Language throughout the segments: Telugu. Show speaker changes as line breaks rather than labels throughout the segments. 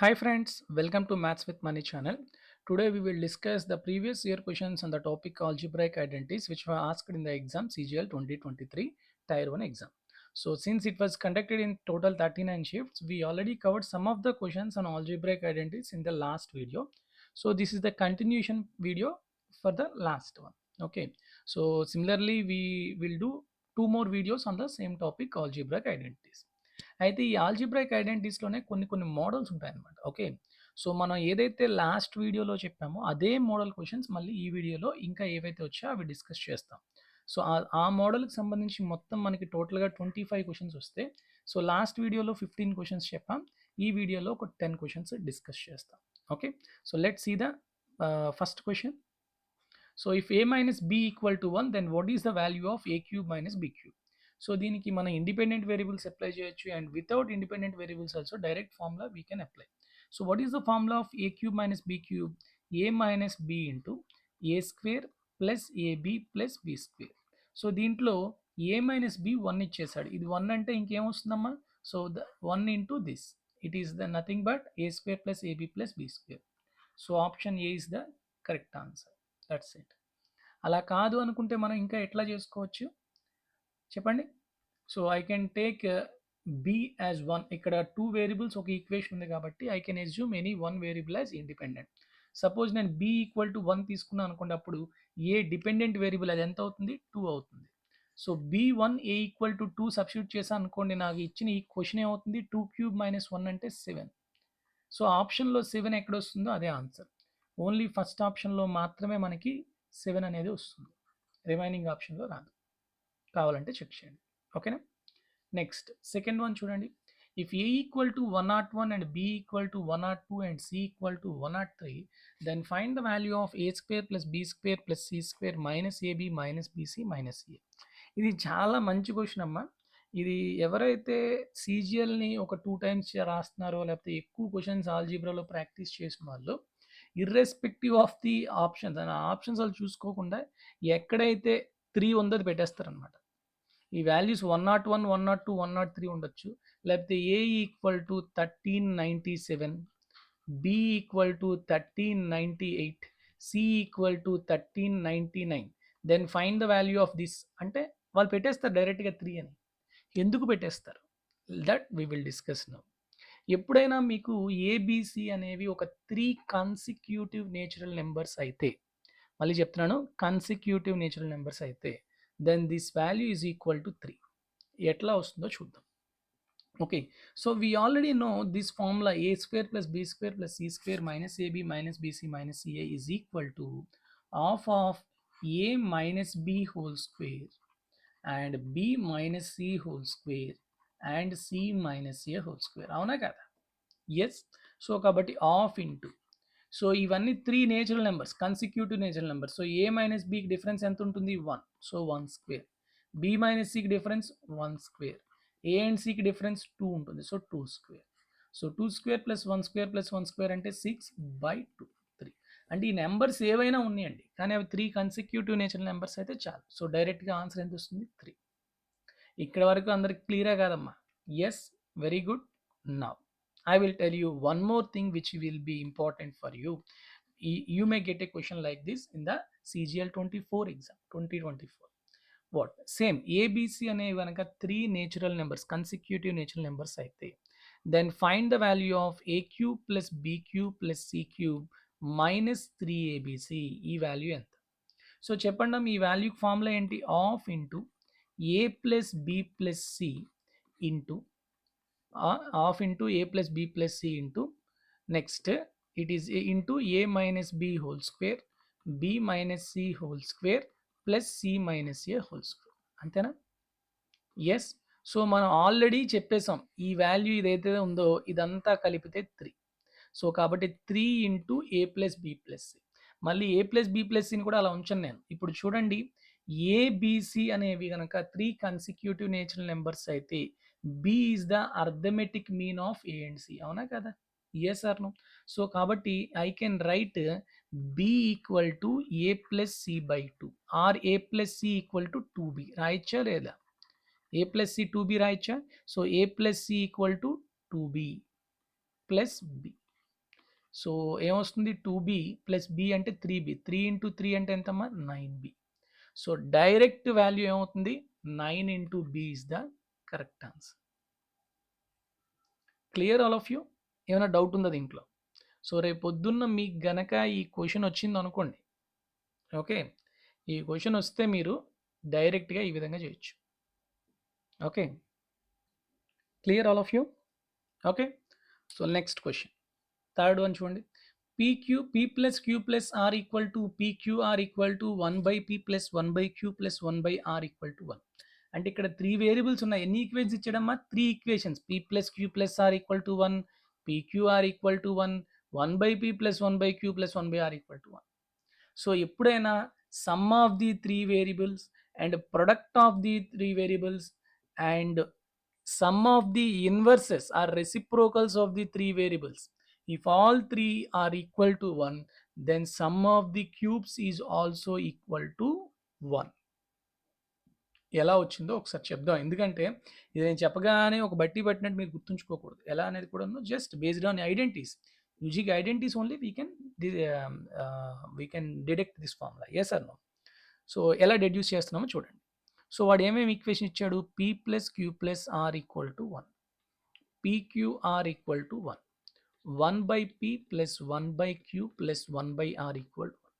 Hi friends, welcome to Maths with Money channel. Today we will discuss the previous year questions on the topic algebraic identities which were asked in the exam CGL 2023 Tier 1 exam. So since it was conducted in total 39 shifts, we already covered some of the questions on algebraic identities in the last video. So this is the continuation video for the last one. Okay. So similarly we will do two more videos on the same topic algebraic identities. అయితే ఈ ఆల్జిబ్రాయిక్ ఐడెంటిటీస్‌లోనే కొన్ని మోడల్స్ ఉంటాయన్నమాట. ఓకే. సో, మనం ఏదైతే లాస్ట్ వీడియోలో చెప్పామో అదే మోడల్ క్వెషన్స్ మళ్ళీ ఈ వీడియోలో ఇంకా ఏవైతే వచ్చాయో అవి డిస్కస్ చేస్తాం. సో, ఆ మోడల్‌కి సంబంధించి మొత్తం మనకి టోటల్‌గా 25 క్వెషన్స్ వస్తే, సో, లాస్ట్ వీడియోలో 15 క్వెషన్స్ చెప్పాం. ఈ వీడియోలో ఒక 10 క్వెషన్స్ డిస్కస్ చేస్తాం. Okay. So, let's see the first question. So if a minus b equal to 1 then what is the value of a cube minus b cube? So దీనికి మన ఇండిపెండెంట్ వేరియబుల్స్ అప్లై చేయొచ్చు and without independent variables also direct formula we can apply. So what is the formula of a cube minus b cube? A minus b into a square plus a b plus b square. So దీంట్లో ఏ మైనస్ బి 1 ఇచ్చేసాడు. ఇది 1 అంటే ఇంకేమొస్తుందమ్మా? So the 1 into this it is the nothing but a square plus a b plus b square. So option a is the correct answer. That's it. అలా కాదు అనుకుంటే మనం ఇంకా ఎట్లా చేసుకోవచ్చు చెప్పండి? So I can take be as 1. ఇక్కడ 2 వేరియబుల్స్ ఒక ఈక్వేషన్ ఉంది కాబట్టి I can assume any 1 variable as independent. Suppose నేను బి ఈక్వల్ టు 1 తీసుకున్నాను అనుకోండి, అప్పుడు ఏ డిపెండెంట్ వేరియబుల్ అది ఎంత అవుతుంది? 2 అవుతుంది. So b one a equal to 2 substitute చేశాను అనుకోండి, నాకు ఇచ్చిన ఈ క్వశ్చన్ ఏమవుతుంది? 2 క్యూబ్ మైనస్ 1 అంటే 7. సో ఆప్షన్లో 7 ఎక్కడొస్తుందో అదే ఆన్సర్. ఓన్లీ ఫస్ట్ ఆప్షన్లో మాత్రమే మనకి 7 అనేది వస్తుంది. రిమైనింగ్ ఆప్షన్లో రాదు. కావాలంటే చెక్ చేయండి. ఓకేనా? నెక్స్ట్ సెకండ్ వన్ చూడండి. If a equal to 101 and b equal to 102 and c equal to 103 then find the value of a square plus b square plus c square minus AB minus BC minus a. ఇది చాలా మంచి క్వశ్చన్ అమ్మా. ఇది ఎవరైతే సీజీఎల్ని ఒక 2 టైమ్స్ రాస్తున్నారో లేకపోతే ఎక్కువ క్వశ్చన్స్ ఆల్జీబ్రాలో ప్రాక్టీస్ చేసిన వాళ్ళు ఇర్రెస్పెక్టివ్ ఆఫ్ ది ఆప్షన్స్ ఆ ఆప్షన్స్ వాళ్ళు చూసుకోకుండా ఎక్కడైతే 3 ఉందో అది పెట్టేస్తారనమాట. ఈ వాల్యూస్ 101, 102, 103 ఉండొచ్చు. లేకపోతే a equal to 1397, b equal to 1398, c equal to 1399. Then find the value of this అంటే వాళ్ళు పెట్టేస్తారు డైరెక్ట్గా 3 అని. ఎందుకు పెట్టేస్తారు? That we will discuss now. ఎప్పుడైనా మీకు ఏబిసి అనేవి ఒక 3 కన్సిక్యూటివ్ నేచురల్ నెంబర్స్ అయితే, మళ్ళీ చెప్తున్నాను, కన్సిక్యూటివ్ నేచురల్ నెంబర్స్ అయితే then this value is equal to 3. ఎట్లా వస్తుందో చూద్దాం. Okay. So we already know this formula a square plus b square plus c square minus AB minus BC minus ca is equal to half of a minus b whole square and b minus c whole square and c minus a whole square. అవునా కదా? ఎస్. సో కాబట్టి హాఫ్ ఇంటూ, సో ఇవన్నీ 3 natural numbers, consecutive natural numbers. So a minus బికి డిఫరెన్స్ ఎంత ఉంటుంది? 1. So 1 square. బి మైనస్ సికి డిఫరెన్స్ 1 స్క్వేర్. ఏ అండ్ సికి డిఫరెన్స్ 2 ఉంటుంది. So 2 square. So 2 square plus 1 square plus 1 square అంటే 6/2, 3. అంటే ఈ నెంబర్స్ ఏవైనా ఉన్నాయండి, కానీ అవి 3 కన్సిక్యూటివ్ నేచురల్ నెంబర్స్ అయితే చాలు. సో డైరెక్ట్గా ఆన్సర్ ఎంత వస్తుంది? 3. ఇక్కడ వరకు అందరికి క్లియరా కాదమ్మా? Yes, very good. Now I will tell you one more thing which will be important for you. You may get a question like this in the CGL 24 exam 2024. What? Same ABC అనేవి కనుక 3 natural numbers, consecutive natural numbers అయితే then find the value of a cube plus b cube plus c cube minus 3abc. ఈ వాల్యూ ఎంత? సో చెప్పండి, ఈ వాల్యూ ఫార్ములా ఏంటి? Half into a plus b plus c into half into a plus b plus c into next it is a into a minus b whole square b minus c whole square plus c minus a whole square. అంతేనా? ఎస్. సో మనం ఆల్రెడీ చెప్పేసాం ఈ వాల్యూ ఇదైతే ఉందో ఇదంతా కలిపితే 3. సో కాబట్టి 3 into a plus b plus C. మళ్ళీ ఏ ప్లస్ బి ప్లస్ సిని కూడా అలా ఉంచాను నేను. ఇప్పుడు చూడండి, ఏబిసి అనేవి కనుక 3 కన్సిక్యూటివ్ నేచురల్ నెంబర్స్ అయితే b is the arithmetic mean of a and c. అవునా కదా? Yes or no? సో కాబట్టి I can write b equal to a plus c by 2 or a plus c equal to 2b రాయచ్చా లేదా? ఏ ప్లస్ సి 2b రాయచ్చా? So a plus c equal to 2b plus b. So ఏమొస్తుంది 2b ప్లస్ b అంటే 3b 3 ఇంటూ 3 అంటే ఎంతమ్మా 9b. సో డైరెక్ట్ వాల్యూ ఏమవుతుంది 9 into b is the correct answer. Clear all of you? ఏమైనా డౌట్ ఉందా దీంట్లో? సో రేపు పొద్దున్న మీకు గనక ఈ క్వశ్చన్ వచ్చింది అనుకోండి, ఓకే, ఈ క్వశ్చన్ వస్తే మీరు డైరెక్ట్గా ఈ విధంగా చేయొచ్చు. Okay, clear all of you? Okay, so next question third one చూడండి. p plus q plus r equal to pqr equal to 1 by p plus 1 by q plus 1 by r equal to 1. అంటే ఇక్కడ 3 వేరియబుల్స్ ఉన్నాయి. ఎన్ని ఈక్వేషన్స్ ఇచ్చాడమ్మా? 3 equations. p plus q plus r equal to 1, pqr equal to 1, 1 by p plus 1 by q plus 1 by r equal to 1. So ఎప్పుడైనా some of the 3 variables and product of the 3 variables and sum of the inverses or reciprocals of the 3 variables, if all 3 are equal to 1, then sum of the cubes is also equal to 1. ఎలా వచ్చిందో ఒకసారి చెప్దాం, ఎందుకంటే ఇది నేను చెప్పగానే ఒక బట్టి పట్టినట్టు మీరు గుర్తుంచుకోకూడదు. ఎలా అనేది కూడా just based on identities, using identities only we can deduct this formula. Yes or no? So ఎలా డెడ్యూస్ చేస్తున్నామో చూడండి. సో వాడు ఏమేమి ఈక్వేషన్ ఇచ్చాడు? p plus q plus r equal to 1, pqr equal to 1, 1 by p plus 1 by q plus 1 by r equal to 1.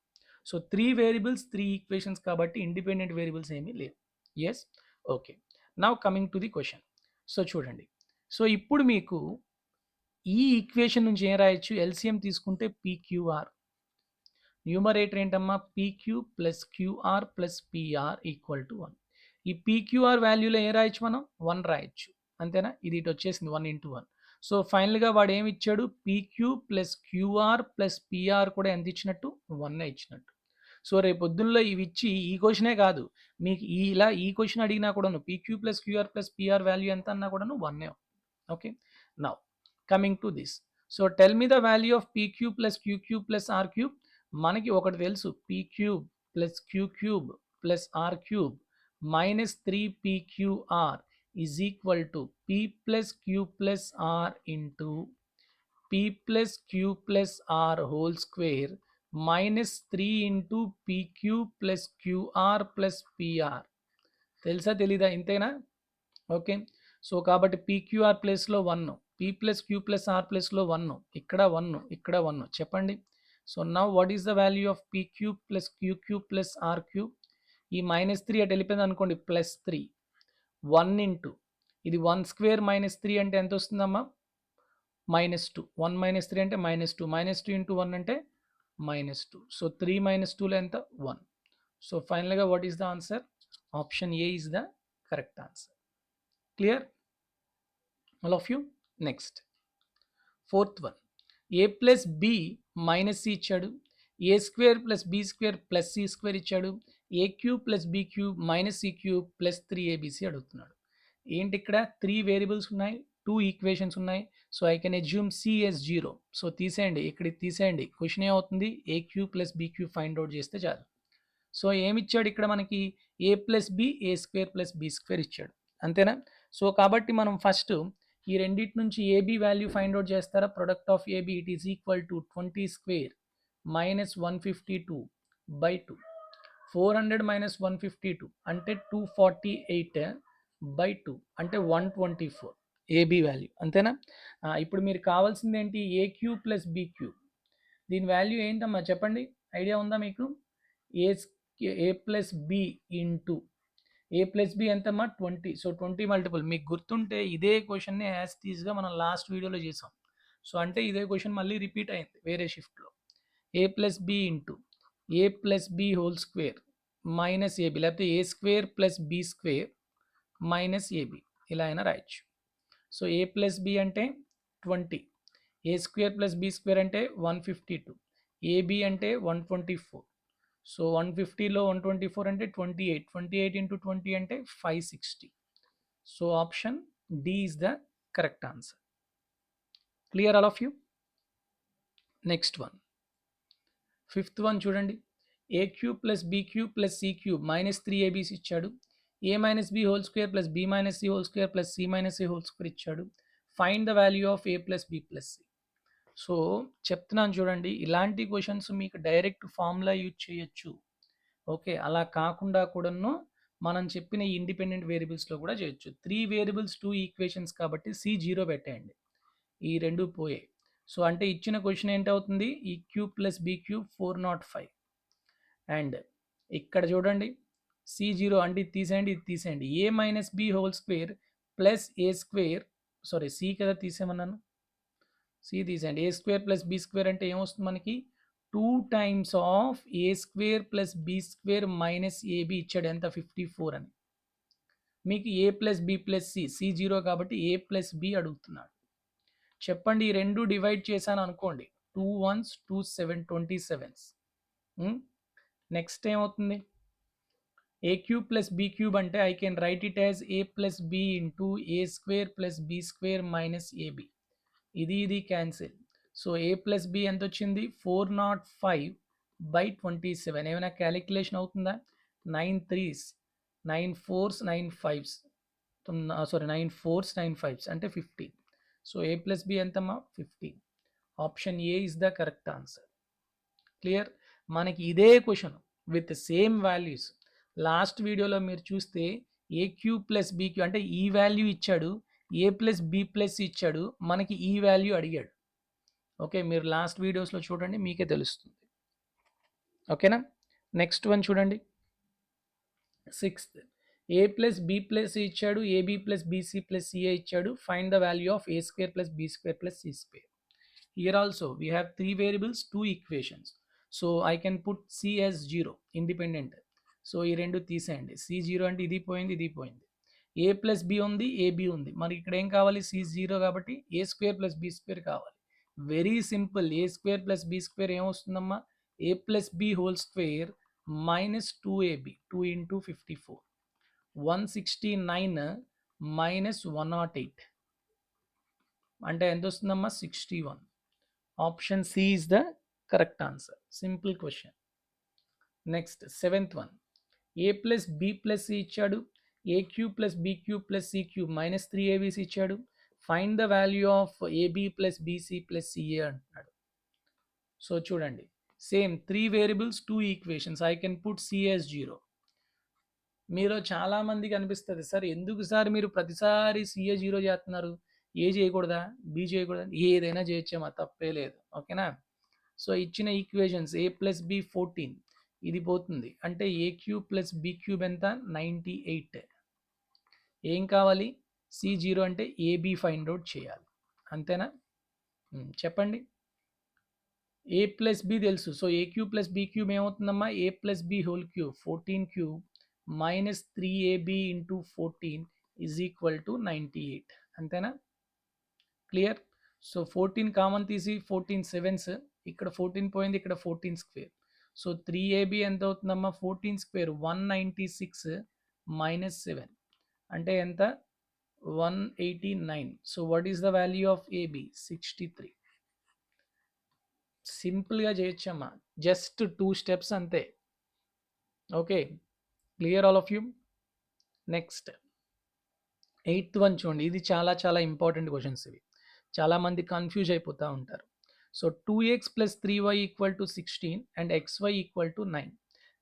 So 3 variables 3 equations కాబట్టి ఇండిపెండెంట్ వేరియబుల్స్ ఏమీ లేవు. Yes, okay. Now coming to the question. So చూడండి, సో ఇప్పుడు మీకు ఈ ఈక్వేషన్ నుంచి ఏం రాయొచ్చు? ఎల్సిఎం తీసుకుంటే pqr, న్యూమరేటర్ ఏంటమ్మా pq plus qr plus pr equal to 1. ఈ pqr వాల్యూలో ఏం రాయొచ్చు? మనం 1 రాయొచ్చు, అంతేనా? ఇది ఇటు వచ్చేసింది 1 ఇంటూ 1. సో ఫైనల్గా వాడు ఏమి ఇచ్చాడు? pq plus qr plus pr కూడా ఎంత ఇచ్చినట్టు? 1 ఇచ్చినట్టు. సో రేపు పొద్దున్నలో ఇవి ఇచ్చి ఈ క్వశ్చనే కాదు, మీకు ఇలా ఈ క్వశ్చన్ అడిగినా కూడాను pq plus qr plus pr value ఎంత అన్నా కూడాను 1. Okay, now coming to this. So tell me the value of pq plus qq plus r cube. మనకి ఒకటి తెలుసు, p cube plus q cube plus r cube minus 3pqr is equal to p plus q plus r into p plus q plus r whole square minus 3 into pq plus qr plus pr. తెలుసా తెలీదా? ఇంతేనా? ఓకే, సో కాబట్టి pqr ప్లేస్లో 1, p plus q plus r ప్లేస్లో 1, ఇక్కడ 1, ఇక్కడ 1. చెప్పండి. So now what is the value of p cube plus q cube plus r cube? ఈ -3 అటు వెళ్ళిపోయింది అనుకోండి, +3, 1 ఇంటూ ఇది 1 స్క్వేర్ -3 అంటే ఎంత వస్తుందమ్మా? -2. 1 -3 అంటే -2, -2 ఇంటూ 1 అంటే -2. సో 3 - 2లో ఎంత? 1. సో ఫైనల్గా what is the answer? Option a is the correct answer. Clear all of you? Next fourth one, a plus b minus c ఇచ్చాడు, a square plus b square plus c square ఇచ్చాడు, a cube plus b cube minus c cube plus 3abc అడుగుతున్నాడు. ఏంటి ఇక్కడ 3 వేరియబుల్స్ ఉన్నాయి, 2 ఈక్వేషన్స్ ఉన్నాయి. So I can assume c as 0. So తీసేయండి, ఇక్కడ తీసేయండి. క్వశ్చన్ ఏమవుతుంది? A cube plus b cube find out చేస్తే చాలు. సో ఏమిచ్చాడు ఇక్కడ మనకి? A plus b a square plus b square ఇచ్చాడు, అంతేనా? సో కాబట్టి మనం ఫస్ట్ ఈ రెండింటి నుంచి ఏబి వాల్యూ ఫైండ్ అవుట్ చేస్తారా? Product of ab it is equal to 20 square minus 152 by 2. 400 minus 152 అంటే 248 బై 2 అంటే 124 ఏబి వాల్యూ, అంతేనా? ఇప్పుడు మీరు కావాల్సింది ఏంటి? ఏ క్యూబ్ ప్లస్ బి క్యూబ్. దీని వాల్యూ ఏంటమ్మా చెప్పండి, ఐడియా ఉందా మీకు? ఏ plus b into a plus B ఎంతమ్మా? 20. So 20 multiple. మీకు గుర్తుంటే ఇదే క్వశ్చన్ని యాజ్ టీజ్గా మనం లాస్ట్ వీడియోలో చేసాం. సో అంటే ఇదే క్వశ్చన్ మళ్ళీ రిపీట్ అయింది వేరే షిఫ్ట్లో. A plus b into a plus b whole square minus ab, లేకపోతే a square plus b square minus ab, ఇలా అయినా రాయొచ్చు. సో ఏ ప్లస్ బి అంటే 20, a square plus b square అంటే 152, ఏబి అంటే 124. సో 150లో 124 అంటే 28, 28 ఇంటూ 20 అంటే 560. So option d is the correct answer. Clear all of you? Next one, fifth one చూడండి. A cube plus b cube plus c cube minus 3abc ఇచ్చాడు. A minus b whole square plus b minus c whole square plus c minus a whole square ఇచ్చాడు. Find the value of a plus b plus c. So చెప్తున్నాను చూడండి, ఇలాంటి క్వశ్చన్స్ మీకు డైరెక్ట్ ఫార్ములా యూజ్ చేయొచ్చు. ఓకే, అలా కాకుండా కూడాను మనం చెప్పిన ఇండిపెండెంట్ వేరియబుల్స్లో కూడా చేయొచ్చు. 3 వేరియబుల్స్ 2 ఈక్వేషన్స్ కాబట్టి C0 పెట్టేయండి, ఈ రెండు పోయాయి. సో అంటే ఇచ్చిన క్వశ్చన్ ఏంటవుతుంది, ఈ cube plus b cube 405. And ఇక్కడ చూడండి C0 అంటే ఇది తీసేయండి, ఇది తీసేయండి, a minus b whole square plus a square, sorry c కదా తీసేమన్నాను, సి తీసేయండి, a square plus b square అంటే ఏమొస్తుంది మనకి 2 times of a square plus b square minus ab ఇచ్చాడు ఎంత 54 అని. మీకు ఏ ప్లస్ బి ప్లస్ C0 కాబట్టి ఏ ప్లస్ బి అడుగుతున్నాడు. చెప్పండి, ఈ రెండు డివైడ్ చేశాను అనుకోండి, 2 1s 2 7 27s. నెక్స్ట్ ఏమవుతుంది, a cube plus b cube అంటే I can write it as a plus b into a square plus b square minus ab. ఇది cancel. So a plus b ఎంత వచ్చింది 405/27. ఏమైనా క్యాలిక్యులేషన్ అవుతుందా, 9 3s 9 4s 9 5s, sorry 9 4s 9 5s అంటే 15. సో ఏ ప్లస్ బి ఎంతమ్మా 15. Option a is the correct answer. Clear. మనకి ఇదే question with same values last వీడియోలో మీరు చూస్తే A Q plus be queue అంటే ఈ వాల్యూ ఇచ్చాడు, ఏ ప్లస్ బి ప్లస్ ఇచ్చాడు, మనకి ఈ వాల్యూ అడిగాడు. ఓకే, మీరు లాస్ట్ వీడియోస్లో చూడండి, మీకే తెలుస్తుంది. ఓకేనా. నెక్స్ట్ వన్ చూడండి, 6th, a plus b plus ఇచ్చాడు, ab plus bc plus ca ఇచ్చాడు, find the value of a square plus b square plus c square. Here also we have 3 variables, 2 equations. So I can put C as 0, independent. So ఈ రెండు తీసేయండి, C0 అంటే ఇది పోయింది, ఇది పోయింది. ఏ ప్లస్ బి ఉంది, ఏబి ఉంది, మనకి ఇక్కడ ఏం కావాలి C0 కాబట్టి a square plus b square కావాలి. Very simple, a square plus b square ఏమొస్తుందమ్మా, a plus b whole square minus 2ab, 2 into 54, 169 minus 108 అంటే ఎంత వస్తుందమ్మా 61. Option c is the correct answer. Simple question. Next 7th one, a plus b plus c ఇచ్చాడు, a cube plus b cube plus c cube minus 3abc ఇచ్చాడు, find the value of ab plus bc plus ca అంటున్నాడు. సో చూడండి, same 3 variables 2 equations, I can put c as 0. మీరు చాలా మందికి అనిపిస్తుంది, సార్ ఎందుకు సార్ మీరు ప్రతిసారి సిఏ 0 చేస్తున్నారు, ఏ చేయకూడదా, బి చేయకూడదా, ఏదైనా చేయొచ్చేమా, తప్పే లేదు. ఓకేనా. సో ఇచ్చిన ఈక్వేషన్స్ ఏ ప్లస్ బి 14, ఇది పోతుంది అంటే a cube plus b cube ఎంత 98. ఏం కావాలి C0 అంటే ఏబి ఫైండ్ అవుట్ చేయాలి, అంతేనా. చెప్పండి, ఏ ప్లస్ బి తెలుసు, so a cube plus b cube ఏమవుతుందమ్మా, a plus b whole cube 14 cube minus 3ab into 14 is equal to 98, అంతేనా. క్లియర్. సో 14 కామన్ తీసి 14 7s, ఇక్కడ 14 పోయింది, ఇక్కడ 14 స్క్వేర్. సో 3ab ఎంత అవుతుందమ్మా 14 స్క్వేర్ 196 మైనస్ 7 అంటే ఎంత 189. So what is the value of ab 63. సింపుల్గా చేయొచ్చమ్మా, జస్ట్ 2 స్టెప్స్ అంతే. Okay, clear all of you. Next 8th one చూడండి, ఇది చాలా చాలా ఇంపార్టెంట్ క్వశ్చన్స్ ఇవి, చాలామంది కన్ఫ్యూజ్ అయిపోతూ ఉంటారు. So 2x plus 3y equal to 16 and xy equal to 9.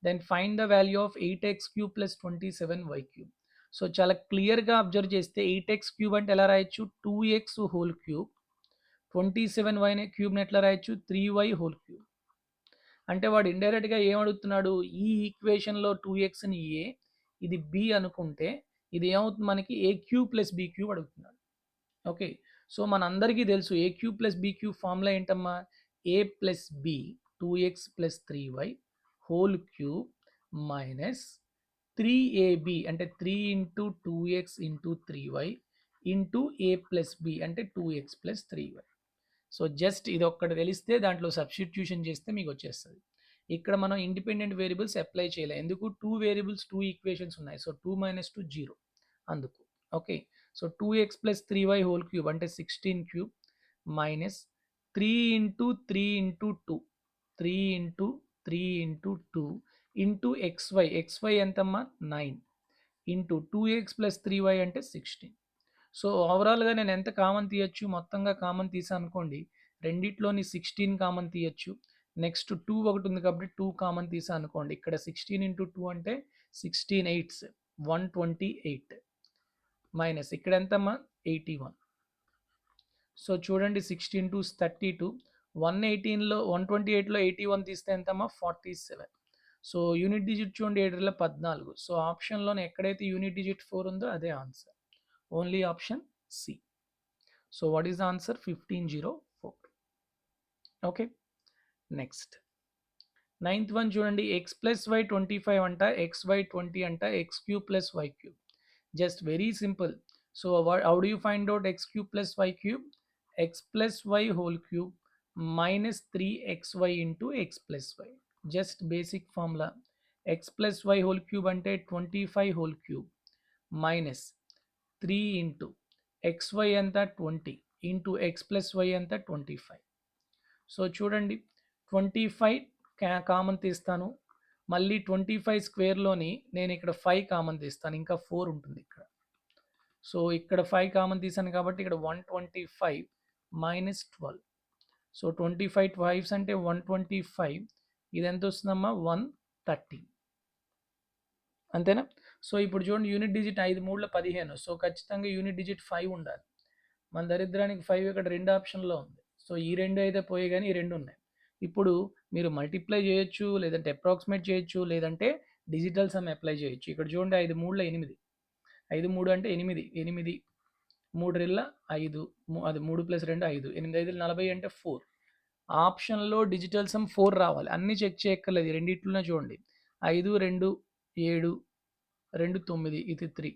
Then find the value of 8x cube plus 27y cube. So చాలా క్లియర్గా అబ్జర్వ్ చేస్తే 8x క్యూబ్ అంటే ఎలా రాయొచ్చు 2x హోల్ క్యూబ్, 27y క్యూబ్ని ఎట్లా రాయొచ్చు 3y హోల్ క్యూబ్. అంటే వాడు ఇండైరెక్ట్గా ఏం అడుగుతున్నాడు, ఈ ఈక్వేషన్లో 2xని ఏ, ఇది బి అనుకుంటే ఇది ఏమవుతుంది మనకి a cube plus b cube అడుగుతున్నాడు. ఓకే, సో మనందరికీ తెలుసు a cube plus b cube formula ఏంటమ్మా, a plus b 2x plus 3y whole cube minus 3ab అంటే 3 into 2x into 3y into a plus b అంటే 2x plus 3y. So just ఇది ఒక్కటి తెలిస్తే దాంట్లో సబ్స్టిట్యూషన్ చేస్తే మీకు వచ్చేస్తుంది. ఇక్కడ మనం ఇండిపెండెంట్ వేరియబుల్స్ అప్లై చేయలేదు, ఎందుకు 2 వేరియబుల్స్ 2 ఈక్వేషన్స్ ఉన్నాయి, సో 2 మైనస్ 2 0 అందుకు. Okay, so 2x plus 3y whole cube అంటే 16 cube minus 3 into 3 into 2, 3 into 3 into 2 into xy ఎంతమ్మా 9 ఇంటూ 2x ప్లస్ 3y అంటే 16. సో ఓవరాల్గా నేను ఎంత కామన్ తీయచ్చు, మొత్తంగా కామన్ తీసాను అనుకోండి రెండిట్లోని 16 కామన్ తీయచ్చు. నెక్స్ట్ 2 ఒకటి ఉంది కాబట్టి 2 కామన్ తీసా అనుకోండి. ఇక్కడ 16 ఇంటూ 2 అంటే 16 ఎయిట్స్ 128 మైనస్ ఇక్కడ ఎంతమ్మా 81. సో చూడండి 16 2 32, 118లో 128లో 81 తీస్తే ఎంతమ్మా 47. సో యూనిట్ డిజిట్ చూడండి 7 14. సో ఆప్షన్లోనే ఎక్కడైతే యూనిట్ డిజిట్ 4 ఉందో అదే answer. Only option C. So what is the answer 1504. Okay next 9th one చూడండి x ప్లస్ వై 25 అంట xy 20 అంట x cube plus y cube. Just very simple. So how do you find out x cube plus y cube? x plus y whole cube minus 3xy into x plus y. Just basic formula. x plus y whole cube అంటే 25 whole cube minus 3 into xy ఎంత 20 ఇంటూ x ప్లస్ వై ఎంత 25. సో చూడండి 25 కామన్ తీస్తాను, మళ్ళీ 25 స్క్వేర్లోని నేను ఇక్కడ 5 కామన్ తీస్తాను, ఇంకా 4 ఉంటుంది ఇక్కడ. సో ఇక్కడ 5 కామన్ తీసాను కాబట్టి ఇక్కడ 125 మైనస్ 12. సో 25 5 అంటే 125. ఇది ఎంత వస్తుందమ్మా 130. అంతేనా? సో ఇప్పుడు చూడండి యూనిట్ డిజిట్ 5 3 15. సో ఖచ్చితంగా యూనిట్ డిజిట్ 5 ఉండాలి. మన దరిద్రానికి 5 ఇక్కడ 2 ఆప్షన్లో ఉంది. సో ఈ 2 అయితే పోయే కానీ ఈ 2 ఉన్నాయి. ఇప్పుడు మీరు మల్టిప్లై చేయొచ్చు, లేదంటే అప్రాక్సిమేట్ చేయొచ్చు, లేదంటే డిజిటల్ సమ్ అప్లై చేయొచ్చు. ఇక్కడ చూడండి 5 3 8, 5 3 అంటే 8 8 3 2 5, అది 3 + 2 5, 8 5 40 అంటే 4. ఆప్షన్లో డిజిటల్ సమ్ 4 రావాలి. అన్నీ చెక్ చేయక్కర్లేదు, రెండిట్లోనే చూడండి 5 2 7 2 9 ఇది 3,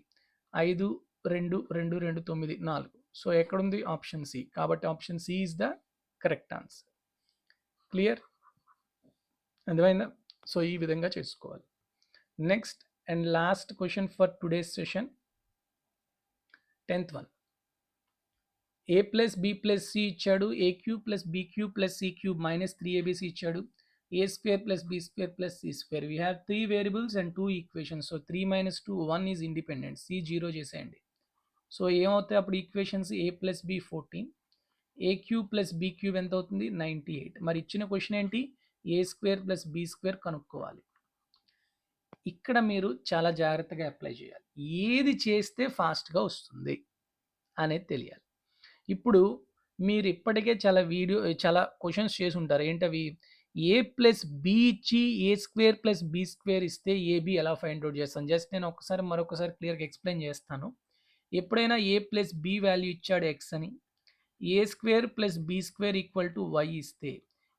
5 2 2 2 9 4. సో ఎక్కడుంది ఆప్షన్ సి. కాబట్టి option c is the correct answer. Clear? అర్థమైందా? సో ఈ విధంగా చేసుకోవాలి. Next and last question for today's session 10th one. a plus b plus c ఇచ్చాడు, a cube plus b cube plus c cube minus 3abc ఇచ్చాడు, a square plus b square plus c square. We have 3 variables and 2 equations. So 3 - 2 1 is independent. C 0 చేసేయండి. సో ఏమవుతాయి అప్పుడు equations? a plus b 14, a cube plus b cube ఎంత అవుతుంది 98. మరి ఇచ్చిన క్వశ్చన్ ఏంటి? A square plus b square కనుక్కోవాలి. ఇక్కడ మీరు చాలా జాగ్రత్తగా అప్లై చేయాలి. ఏది చేస్తే ఫాస్ట్గా వస్తుంది అనేది తెలియాలి. ఇప్పుడు మీరు ఇప్పటికే చాలా క్వశ్చన్స్ చేసి ఉంటారు. ఏంటవి? ఏ ప్లస్ బి ఇచ్చి a square plus b square ఇస్తే ఏబి ఎలా ఫైండ్ అవుట్ చేస్తాను? జస్ట్ నేను మరొకసారి క్లియర్గా ఎక్స్ప్లెయిన్ చేస్తాను. ఎప్పుడైనా ఏ ప్లస్ బి వాల్యూ ఇచ్చాడు ఎక్స్ అని, a square plus b square equal to y ఇస్తే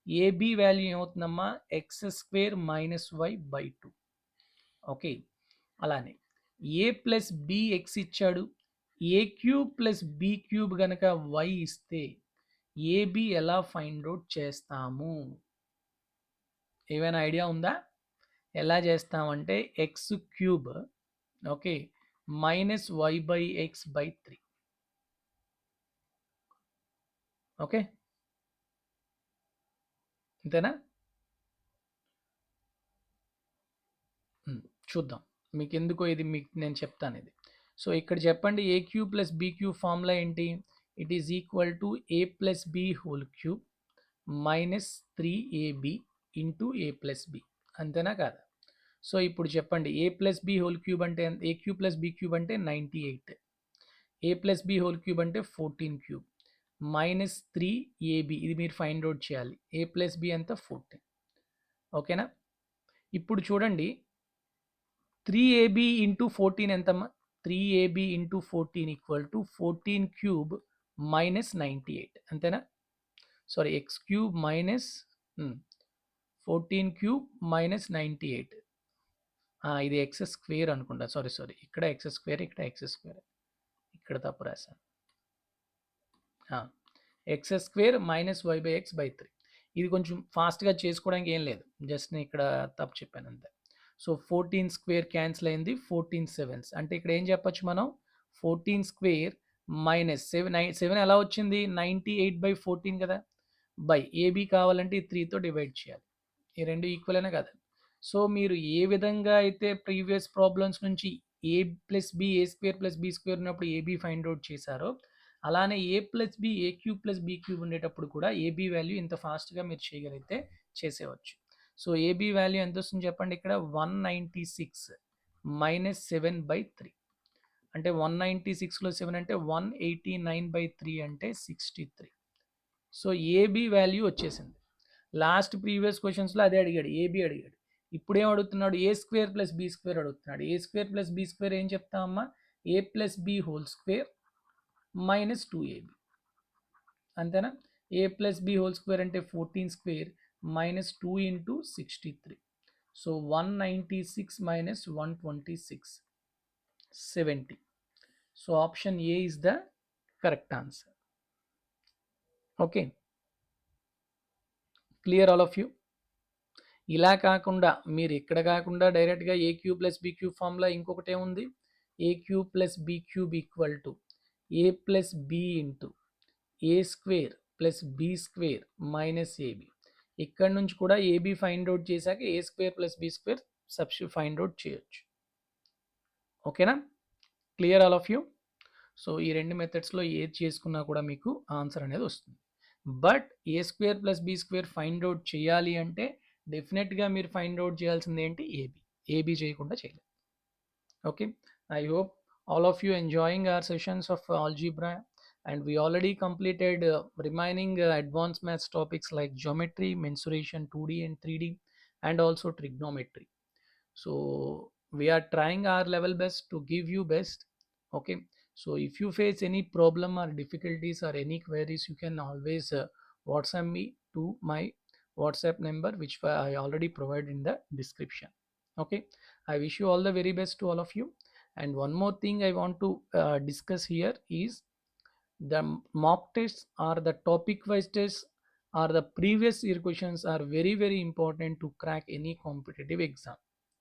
ఏబి వాల్యూ ఏమవుతుందమ్మా x square minus y by 2. Okay, అలానే ఏ ప్లస్ బి ఎక్స్ ఇచ్చాడు, a cube plus b cube కనుక వై ఇస్తే ఏబి ఎలా ఫైండ్ అవుట్ చేస్తాము? ఏమైనా ఐడియా ఉందా? ఎలా చేస్తామంటే x cube okay minus y by x by 3. Okay అంతేనా? చూద్దాం. మీకు ఎందుకో ఇది నేను చెప్తాను ఇది. సో ఇక్కడ చెప్పండి a cube plus b cube formula ఏంటి? It is equal to a plus b whole cube minus 3ab into a plus b. అంతేనా కాదా? సో ఇప్పుడు చెప్పండి a plus b whole cube అంటే a cube plus b cube అంటే 98, a plus b whole cube అంటే 14 క్యూబ్ మైనస్ 3ab. ఇది మీరు ఫైండ్ అవుట్ చేయాలి. ఏ ప్లస్ బి అంతా 14. ఓకేనా? ఇప్పుడు చూడండి 3ab ఇంటూ 14 ఎంతమ్మా? 3ab into 14 equal to 14 cube minus 98. అంతేనా? Sorry x cube minus 14 cube minus 98. ఇది ఎక్స్ స్క్వేర్ అనుకుంటా. సారీ ఇక్కడ ఎక్స్ స్క్వేర్, ఇక్కడ ఎక్స్ స్క్వేర్, ఇక్కడ తప్పు రాశాను. X square minus y by x by 3. ఇది కొంచెం ఫాస్ట్గా చేసుకోవడానికి ఏం లేదు, జస్ట్ నేను ఇక్కడ తప్పు చెప్పాను అంతే. సో 14 స్క్వేర్ క్యాన్సిల్ అయింది, 14 7s. అంటే ఇక్కడ ఏం చెప్పొచ్చు మనం? 14 స్క్వేర్ మైనస్ 7 ఎలా వచ్చింది? 98/14 కదా. బై ఏబి కావాలంటే 3తో డివైడ్ చేయాలి. ఈ రెండు ఈక్వల్ అయినా కదా. సో మీరు ఏ విధంగా అయితే ప్రీవియస్ ప్రాబ్లమ్స్ నుంచి ఏ plus b a square plus b square ఉన్నప్పుడు ఏబి ఫైండ్ అవుట్ చేశారో అలానే a plus b A cube plus b cube ఉండేటప్పుడు కూడా ఏబీ వాల్యూ ఇంత ఫాస్ట్గా మీరు చేయగలిగితే చేసేవచ్చు. సో ఏబీ వాల్యూ ఎంత వస్తుంది చెప్పండి, ఇక్కడ 196 మైనస్ 7/3 అంటే 196లో 7 అంటే 189/3 అంటే 63. సో ఏబీ వాల్యూ వచ్చేసింది. లాస్ట్ ప్రీవియస్ క్వశ్చన్స్లో అదే అడిగాడు, ఏబీ అడిగాడు. ఇప్పుడు ఏం అడుగుతున్నాడు, a square plus b square అడుగుతున్నాడు. A square plus b square ఏం చెప్తామమ్మా, a plus b whole square minus 2ab అంతేనా. A plus b whole square అంటే 14 square minus 2 into 63. So 196 minus 126 70. So option a is the correct answer. Okay, clear all of you. ఇలా కాకుండా మీరు ఇక్కడ కాకుండా డైరెక్ట్గా a cube plus b cube formula ఇంకొకటి ఏముంది, a cube plus b cube equal to a plus b into a square plus b square minus ab. ఇక్కడ నుంచి కూడా ఏబి ఫైండ్ అవుట్ చేశాక a square plus b square substitute find out చేయొచ్చు. ఓకేనా, clear all of you. So ఈ రెండు మెథడ్స్లో ఏది చేసుకున్నా కూడా మీకు ఆన్సర్ అనేది వస్తుంది. But a square plus b square find out చేయాలి అంటే డెఫినెట్గా మీరు ఫైండ్ అవుట్ చేయాల్సింది ఏంటి, ఏబి. ఏబి చేయకుండా చేయలేదు. Okay, I hope all of you enjoying our sessions of algebra, and we already completed remaining advanced maths topics like geometry, mensuration, 2D and 3D, and also trigonometry. So we are trying our level best to give you best. Okay, so if you face any problem or difficulties or any queries, you can always WhatsApp me to my WhatsApp number which I already provided in the description. Okay, I wish you all the very best to all of you. And one more thing I want to discuss here is the mock tests or the topic wise tests or the previous year questions are very very important to crack any competitive exam.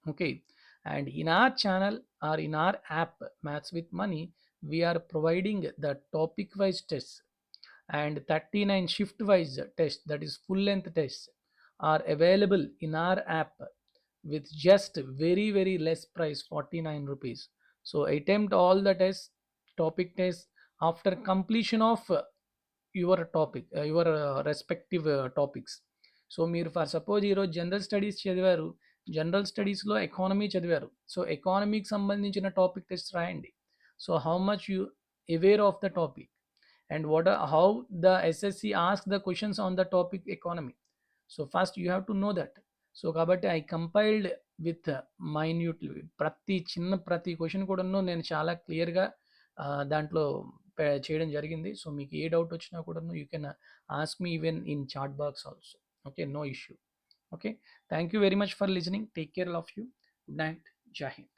Okay, and in our channel or in our app Maths with Money, we are providing the topic wise tests and 39 shift wise tests, that is full length tests, are available in our app with just very very less price, 49 rupees. So attempt all the tests, topic tests. After completion of your topic your respective topics. So మీరు ఫర్ సపోజ్ ఈరోజు జనరల్ స్టడీస్ చదివారు, జనరల్ స్టడీస్లో ఎకానమీ చదివారు, సో ఎకానమీకి సంబంధించిన టాపిక్ టెస్ట్ రాయండి. So how much you aware of the topic and how the SSC asks the questions on the topic economy. So first you have to know that. So కాబట్టి ఐ కంపైల్డ్ విత్ మైన్యూట్లీ ప్రతి క్వశ్చన్ కూడాను నేను చాలా క్లియర్గా దాంట్లో చేయడం జరిగింది. సో మీకు ఏ డౌట్ వచ్చినా కూడాను you can ask me even in chat box also. Okay, no issue. Okay, thank you very much for listening. Take care of you. Good night. జై హింద్.